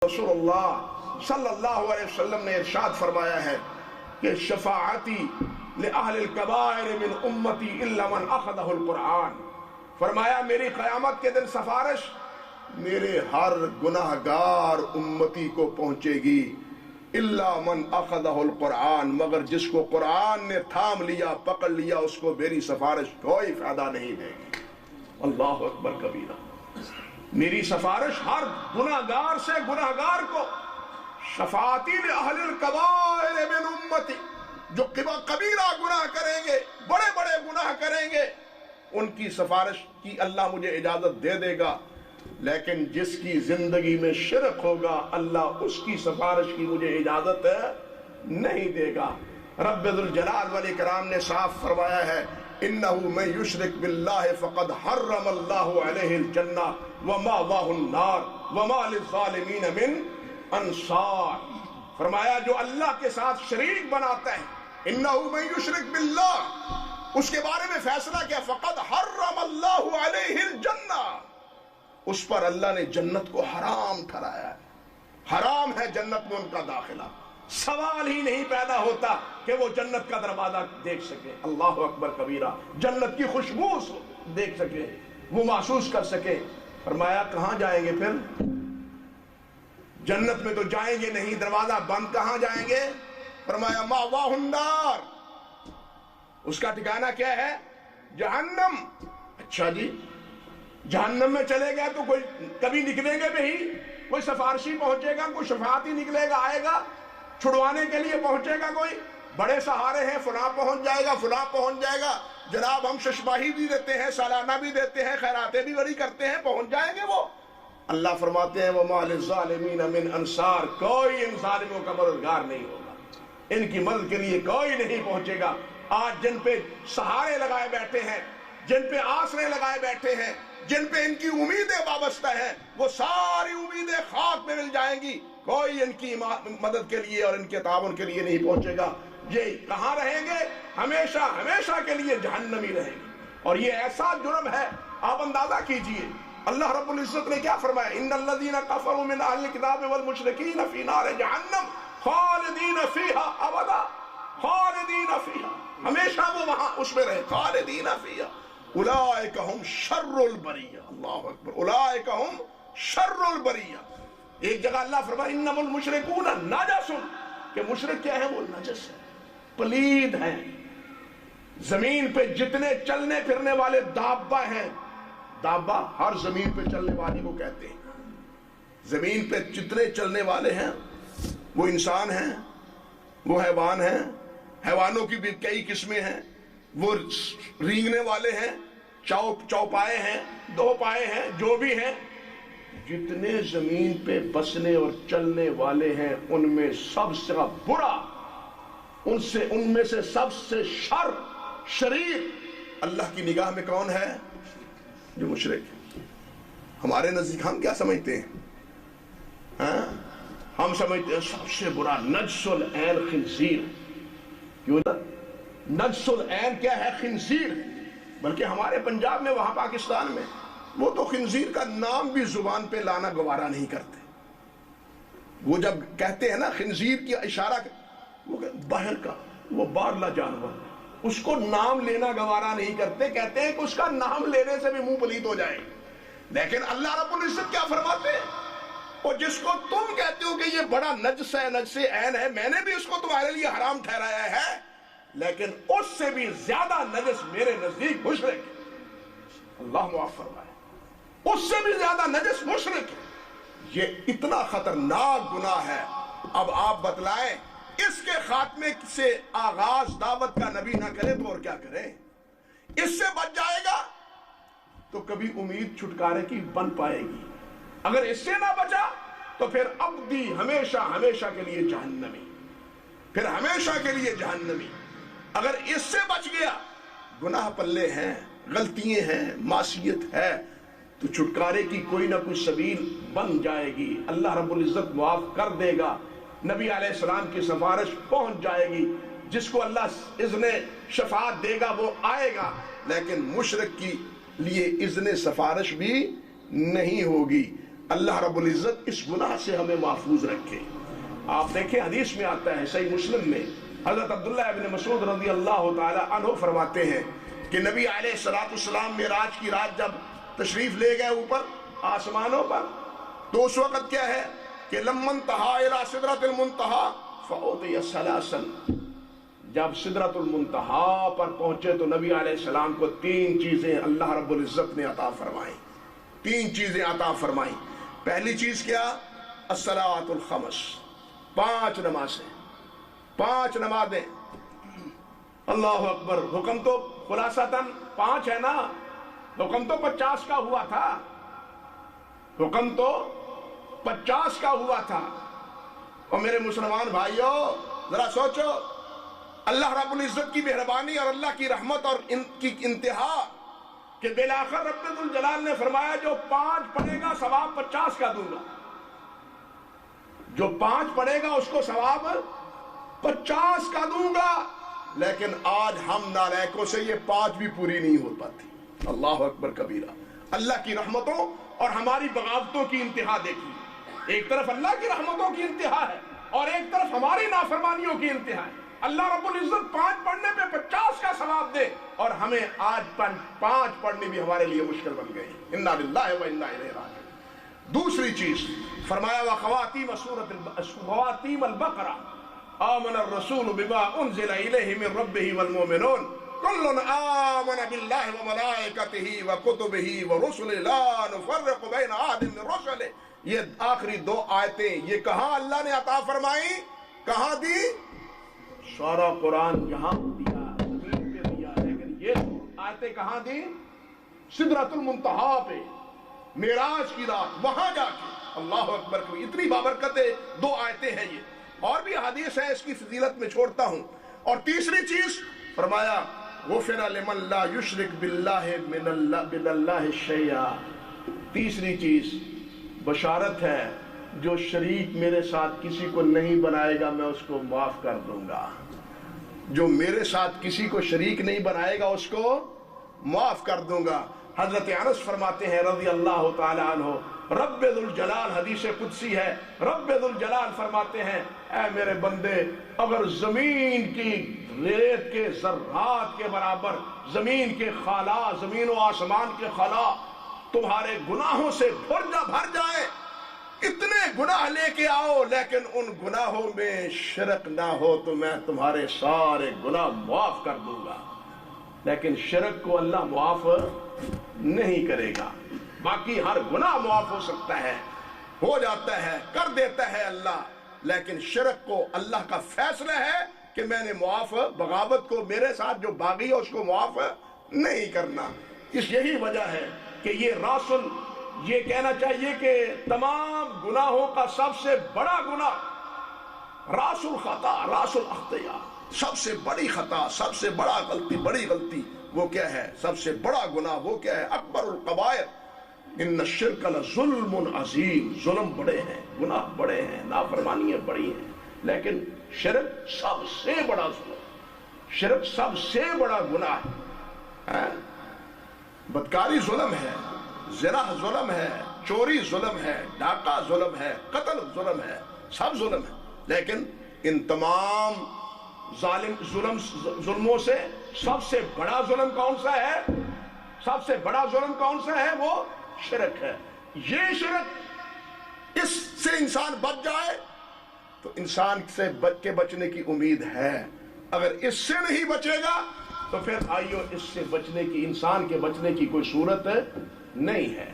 रसूलुल्लाह सल्लल्लाहु अलैहि वसल्लम ने इरशाद फरमाया है कि शफाअती लिअहलिल कबाइर मिन उम्मती इल्ला मन अखदहुल कुरान। फरमाया मेरी क़यामत के दिन सिफारिश मेरे हर गुनाहगार उम्मती को पहुंचेगी, इल्ला मन अखदहुल कुरान, मगर जिसको कुरान ने थाम लिया, पकड़ लिया, उसको मेरी सिफारिश कोई फायदा नहीं देगी। अल्लाहु अकबर कबीरा। मेरी सिफारिश हर गुनाहगार से गुनाहगार को, शफाअती लिअहलिल कबाइर मिन उम्मती, जो कबीरा गुनाह करेंगे, बड़े बड़े गुनाह करेंगे, उनकी सिफारिश की अल्लाह मुझे इजाजत दे देगा, लेकिन जिसकी जिंदगी में शिरक होगा अल्लाह उसकी सिफारिश की मुझे इजाजत नहीं देगा। रब्बुल जलाल वल इकराम ने साफ फरमाया है, इन्नहु मन युशरिक बिल्लाहि फक़द हर्रमल्लाहु अलैहिल जन्नह व मावाहुन नार व मा लिज़्ज़ालिमीन मिन अंसार। फरमाया जो अल्लाह के साथ शरीक बनाता है, इन्नहु मन युशरिक बिल्लाह, उसके बारे में फैसला किया, फक़द हर्रमल्लाहु अलैहिल जन्नह, उस पर अल्लाह ने जन्नत को हराम ठहराया है। हराम है जन्नत में उनका दाखिला, सवाल ही नहीं पैदा होता कि वो जन्नत का दरवाजा देख सके। अल्लाह अकबर कबीरा। जन्नत की खुशबू देख सके, वो महसूस कर सके। फरमाया कहां जाएंगे फिर? जन्नत में तो जाएंगे नहीं, दरवाजा बंद, कहां जाएंगे? फरमाया मावाहुन नार, उसका ठिकाना क्या है? जहन्नम। अच्छा जी, जहन्नम में चले गए तो कोई कभी निकलेंगे नहीं, कोई सिफारिशी पहुंचेगा, कोई शफाअती निकलेगा, आएगा छुड़वाने के लिए पहुंचेगा, कोई बड़े सहारे हैं, फुला पहुंच जाएगा, फुला पहुंच जाएगा, जनाब हम शशबाही भी देते हैं, सालाना भी देते हैं, खैरातें भी बड़ी करते हैं, पहुंच जाएंगे वो। अल्लाह फरमाते हैं वमा लिज़्ज़ालिमीन मिन अंसार, कोई इन जालिमों का मददगार नहीं होगा, इनकी मदद के लिए कोई नहीं पहुंचेगा। आज जिन पे सहारे लगाए बैठे हैं, जिन पे आसरे लगाए बैठे हैं, जिन पे इनकी उम्मीदें वाबस्ता हैं, वो सारी उम्मीदें खाक में मिल जाएंगी, कोई इनकी मदद के लिए और इनके ताउन के लिए नहीं पहुंचेगा। ये कहां रहेंगे? हमेशा हमेशा के लिए जहन्नमी रहेंगे। और ये ऐसा जुर्म है, आप अंदाजा कीजिए अल्लाह रब्बुल इज्जत ने क्या फरमाया, इन्नल्लज़ीना कफ़रू मिन अहलिल किताबि वल मुशरिकीन फी नारि जहन्नम खालिदीन फीहा अबदा, खालिदीन फीहा, हमेशा वो वहां उसमें रहे, खालिदीन फीहा, उलाइका हुम शर्रुल बरिया। अल्लाहु अकबर। उलाइका हुम शर्रुल बरिया। एक जगह अल्लाह फरमाया इन्नमल मुशरिकून नजसुन, कि मुशरिक क्या है? वो नजस है, पलीद है। जमीन पे जितने चलने फिरने वाले दाब्बा हैं, दाब्बा हर जमीन पे चलने वाले को कहते हैं, जमीन पे जितने चलने वाले हैं वो इंसान हैं, वो हैवान हैं, हैवानों की भी कई किस्में हैं, वो रींगने वाले हैं, चौपाए हैं, दो पाए हैं, जो भी हैं, जितने जमीन पे बसने और चलने वाले हैं उनमें सबसे बुरा, उनमें से सबसे शरीर अल्लाह की निगाह में कौन है? जो मुशरिक। हमारे नजदीक हम क्या समझते हैं? हम समझते हैं सबसे बुरा नजसुल ऐन खिंजीर। क्यों? नजसुल ऐन क्या है? खिंजीर। बल्कि हमारे पंजाब में, वहां पाकिस्तान में, वो तो खिंजीर का नाम भी जुबान पे लाना गवारा नहीं करते। वो जब कहते हैं ना खिंजीर की इशारा, वो बाहर का, वो बारला जानवर, उसको नाम लेना गवारा नहीं करते, कहते हैं कि उसका नाम लेने से भी मुंह पलीत हो जाए। लेकिन अल्लाह रब्बुल इज्जत क्या फरमाते हैं? और जिसको तुम कहते हो कि ये बड़ा नजस है, नजसे ऐन है, मैंने भी उसको तुम्हारे लिए हराम ठहराया है, लेकिन उससे भी ज्यादा नजस मेरे नजदीक मुशरिक। अल्लाह मुआफ फरमाए, उससे भी ज्यादा नजस मुशरिक है। ये इतना खतरनाक गुनाह है। अब आप बतलाएं, इसके खात्मे से आगाज दावत का नबी ना करे तो और क्या करे? इससे बच जाएगा तो कभी उम्मीद छुटकारे की बन पाएगी। अगर इससे ना बचा तो फिर अब्दी हमेशा हमेशा के लिए जहन्नमी, फिर हमेशा के लिए जहन्नमी। अगर इससे बच गया, गुनाह पल्ले हैं, गलतियां हैं, मासियत है, तो छुटकारे की कोई ना कोई सबील बन जाएगी। अल्लाह रब्बुल इज्जत मुआफ कर देगा, नबी अलैहिस्सलाम की सिफारिश पहुंच जाएगी, जिसको अल्लाह इज़्ने शफाअत देगा वो आएगा, लेकिन मुशरिक की लिए इज़्ने सिफारिश भी नहीं होगी। اللہ رب العزت اس گناہ سے ہمیں محفوظ رکھے۔ آپ دیکھیں حدیث میں آتا ہے صحیح مسلم میں، حضرت عبداللہ ابن مسعود رضی اللہ تعالی عنہ فرماتے ہیں کہ نبی علیہ السلام معراج کی رات جب تشریف لے گئے اوپر آسمانوں پر، تو اس وقت کیا ہے کہ لمن انتہا الی سدرۃ المنتہا فاوتی سلاسل، جب سدرۃ المنتہا پر پہنچے تو نبی علیہ السلام کو 3 چیزیں اللہ رب العزت نے عطا فرمائیں، 3 چیزیں عطا فرمائیں۔ پہلی چیز کیا؟ الصلاۃ الخمس، 5 نمازیں، 5 نمازیں۔ اللہ اکبر، حکم تو خلاصتاً 5 ہے نا، حکم تو 50 کا ہوا تھا، حکم تو 50 کا ہوا تھا۔ اور میرے مسلمان بھائیوں ذرا سوچو، اللہ رب العزت کی مہربانی اور اللہ کی رحمت اور ان کی انتہا کہ بالآخر رب الجلال نے فرمایا جو 5 پڑھے گا ثواب 50 کا دوں گا، جو 5 پڑھے گا اس کو ثواب 50 کا دوں گا۔ لیکن آج ہم نالائقوں سے یہ 5 بھی پوری نہیں ہو پاتی۔ اللہ اکبر کبیرہ۔ اللہ کی رحمتوں اور ہماری بغاوتوں کی انتہا دیکھیے، ایک طرف اللہ کی رحمتوں کی انتہا ہے اور ایک طرف ہماری نافرمانیوں کی انتہا ہے۔ اللہ رب العزت 5 پڑھنے پہ 50 کا ثواب دے اور ہمیں آج 5 پڑھنے بھی ہمارے لیے مشکل بن گئی۔ انا للہ و انا الیہ راجعون۔ دوسری چیز فرمایا خواتیم البقرہ آمن الرسول بما انزل الیہ من ربہ والمؤمنون کل آمن باللہ وملائکتہ وکتبہ ورسلہ لا نفرق بین احد من رسلہ۔ یہ آخری 2 آیتیں یہ کہاں اللہ نے عطا فرمائی، کہاں دی؟ سارا قرآن یہاں دیا، زمین پہ دیا، لیکن یہ آیتیں کہاں دی؟ سدرۃ المنتہا پہ، معراج کی رات وہاں جا کے۔ اللہ اکبر، اتنی بابرکتیں 2 آیتیں ہیں یہ، اور بھی حدیث ہے اس کی فضیلت میں چھوڑتا ہوں۔ اور تیسری چیز فرمایا غفر لمن لا یشرک باللہ من اللہ شیئا۔ تیسری چیز بشارت ہے، جو شریک میرے ساتھ کسی کو نہیں بنائے گا میں اس کو معاف کر دوں گا۔ جو میرے ساتھ کسی کو شریک نہیں بنائے گا اس کو معاف کر دوں گا۔ حضرت انس فرماتے ہیں رضی اللہ تعالی عنہ، رب ذوالجلال، حدیث قدسی ہے، رب ذوالجلال فرماتے ہیں اے میرے بندے، اگر زمین کی ریت کے ذرات کے برابر زمین کے خلا، زمین و آسمان کے خلا تمہارے گناہوں سے بھر جائے، اتنے گناہ لے کے آؤ لیکن ان گناہوں میں شرک نہ ہو تو میں تمہارے سارے گناہ معاف کر دوں گا۔ لیکن شرک کو اللہ معاف نہیں کرے گا، باقی ہر گناہ معاف ہو سکتا ہے، ہو جاتا ہے، کر دیتا ہے اللہ، لیکن شرک کو اللہ کا فیصلہ ہے کہ میں نے معاف، بغاوت کو میرے ساتھ جو باغی ہے اس کو معاف نہیں کرنا۔ یہی وجہ ہے کہ یہ راسل، یہ کہنا چاہیے کہ تمام گناہوں کا سب سے بڑا گناہ راس الخطا، راس الاخطیہ، سب سے بڑی خطا، سب سے بڑا غلطی، بڑی غلطی وہ کیا ہے؟ سب سے بڑا گناہ وہ کیا ہے؟ اکبر القبائر ان الشرک لظلم عظیم۔ ظلم بڑے ہیں، گناہ بڑے ہیں، نافرمانیاں بڑی ہیں، لیکن شرک سب سے بڑا ظلم، شرک سب سے بڑا گناہ ہے۔ بدکاری ظلم ہے، زنا ظلم ہے، چوری ظلم ہے، ڈاکہ ظلم ہے، قتل ظلم ہے، سب ظلم ہے، لیکن ان تمام ظلموں سے سب سے بڑا ظلم کون سا ہے؟ سب سے بڑا ظلم کون سا ہے؟ وہ شرک ہے۔ یہ شرک، اس سے انسان بچ جائے تو انسان سے بچنے کی امید ہے۔ اگر اس سے نہیں بچے گا تو پھر آئیو اس سے بچنے کی، انسان کے بچنے کی کوئی صورت نہیں ہے۔